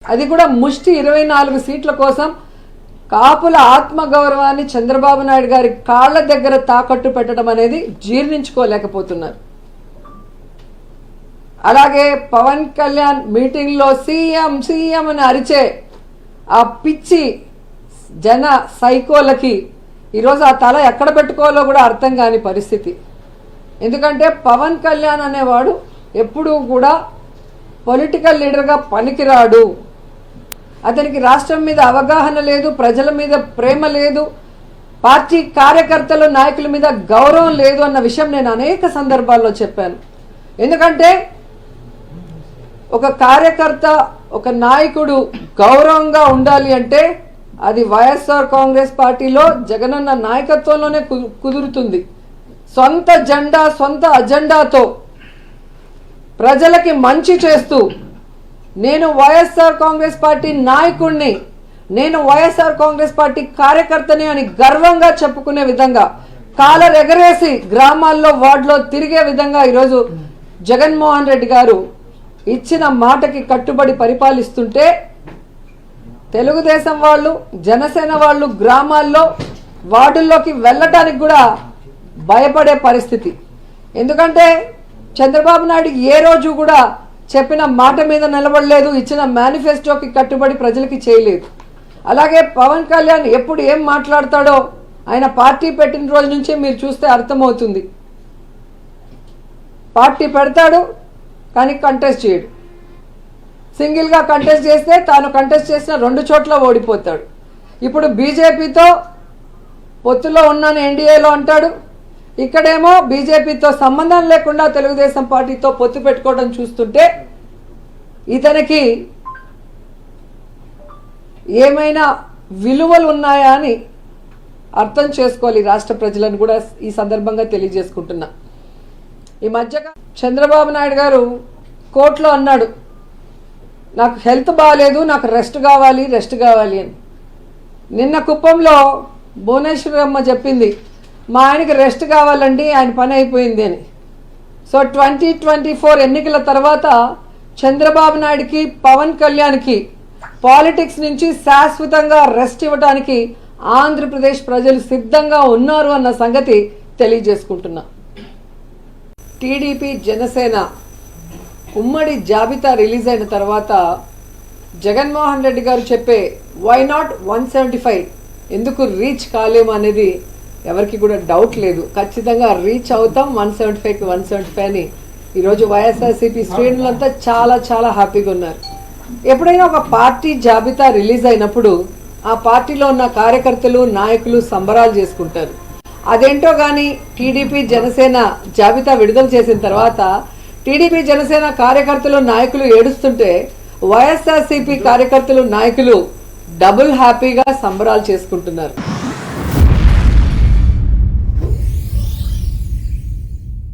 అది కూడా ముష్టి 24 సీట్ల కోసం కాపుల ఆత్మగౌరవాన్ని చంద్రబాబు నాయుడు గారి కాళ్ళ దగ్గర తాకట్టు పెట్టడం అనేది జీర్ణించుకోలేకపోతున్నారు. అలాగే పవన్ కళ్యాణ్ మీటింగ్లో సీఎం సీఎం అని అరిచే ఆ పిచ్చి జన సైకోలకి ఈరోజు ఆ తల ఎక్కడ పెట్టుకోవాలో కూడా అర్థం కాని పరిస్థితి. ఎందుకంటే పవన్ కళ్యాణ్ అనేవాడు ఎప్పుడూ కూడా పొలిటికల్ లీడర్గా పనికిరాడు. అతనికి రాష్ట్రం మీద అవగాహన లేదు, ప్రజల మీద ప్రేమ లేదు, పార్టీ కార్యకర్తలు నాయకుల మీద గౌరవం లేదు అన్న విషయం నేను అనేక సందర్భాల్లో చెప్పాను. ఎందుకంటే ఒక కార్యకర్త ఒక నాయకుడు గౌరవంగా ఉండాలి అంటే అది వైఎస్ఆర్ కాంగ్రెస్ పార్టీలో జగనన్న నాయకత్వంలోనే కుదురుతుంది. సొంత జెండా సొంత అజెండాతో ప్రజలకి మంచి చేస్తూ నేను వైఎస్ఆర్ కాంగ్రెస్ పార్టీ నాయకుడిని, నేను వైఎస్ఆర్ కాంగ్రెస్ పార్టీ కార్యకర్తని అని గర్వంగా చెప్పుకునే విధంగా కాలర్ ఎగరేసి గ్రామాల్లో వార్డులో తిరిగే విధంగా ఈరోజు జగన్మోహన్ రెడ్డి గారు ఇచ్చిన మాటకి కట్టుబడి పరిపాలిస్తుంటే తెలుగుదేశం వాళ్ళు జనసేన వాళ్ళు గ్రామాల్లో వార్డుల్లోకి వెళ్ళటానికి కూడా భయపడే పరిస్థితి. ఎందుకంటే చంద్రబాబు నాయుడు ఏ రోజు కూడా చెప్పిన మాట మీద నిలబడలేదు, ఇచ్చిన మేనిఫెస్టోకి కట్టుబడి ప్రజలకి చేయలేదు. అలాగే పవన్ కళ్యాణ్ ఎప్పుడు ఏం మాట్లాడతాడో ఆయన పార్టీ పెట్టిన రోజు నుంచే మీరు చూస్తే అర్థమవుతుంది. పార్టీ పెడతాడు కానీ కంటెస్ట్ చేయడు. సింగిల్గా కంటెస్ట్ చేస్తే తాను కంటెస్ట్ చేసిన 2 చోట్ల ఓడిపోతాడు. ఇప్పుడు బీజేపీతో పొత్తులో ఉన్నాను ఎన్డీఏలో అంటాడు, ఇక్కడేమో బీజేపీతో సంబంధం లేకుండా తెలుగుదేశం పార్టీతో పొత్తు పెట్టుకోవడం చూస్తుంటే ఇతనికి ఏమైనా విలువలు ఉన్నాయా అని అర్థం చేసుకోవాలి రాష్ట్ర ప్రజలను కూడా ఈ సందర్భంగా తెలియజేసుకుంటున్నా. ఈ మధ్యగా చంద్రబాబు నాయుడు గారు కోర్టులో అన్నాడు, నాకు హెల్త్ బాగాలేదు, నాకు రెస్ట్ కావాలి అని. నిన్న కుప్పంలో భువనేశ్వరమ్మ చెప్పింది, మా ఆయనకి రెస్ట్ కావాలండి, ఆయన పని అయిపోయింది అని. సో 2024 ఎన్నికల తర్వాత చంద్రబాబు నాయుడుకి పవన్ కళ్యాణ్కి పాలిటిక్స్ నుంచి శాశ్వతంగా రెస్ట్ ఇవ్వడానికి ఆంధ్రప్రదేశ్ ప్రజలు సిద్ధంగా ఉన్నారు అన్న సంగతి తెలియజేసుకుంటున్నా. టీడీపీ జనసేన ఉమ్మడి జాబితా రిలీజ్ అయిన తర్వాత జగన్మోహన్ రెడ్డి గారు చెప్పే వై నాట్ 175 ఎందుకు రీచ్ కాలేము అనేది ఎవరికి కూడా డౌట్ లేదు. ఖచ్చితంగా రీచ్ అవుతాం 175కి 175 అని ఈరోజు వైఎస్ఆర్సీపీ శ్రేణులంతా చాలా చాలా హ్యాపీగా ఉన్నారు. ఎప్పుడైనా ఒక పార్టీ జాబితా రిలీజ్ అయినప్పుడు ఆ పార్టీలో ఉన్న కార్యకర్తలు నాయకులు సంబరాలు చేసుకుంటారు. అదేంటో కానీ టీడీపీ జనసేన జాబితా విడుదల చేసిన తర్వాత టీడీపీ జనసేన కార్యకర్తలు నాయకులు ఏడుస్తుంటే వైఎస్ఆర్సీపీ కార్యకర్తలు నాయకులు డబుల్ హ్యాపీగా సంబరాలు చేసుకుంటున్నారు.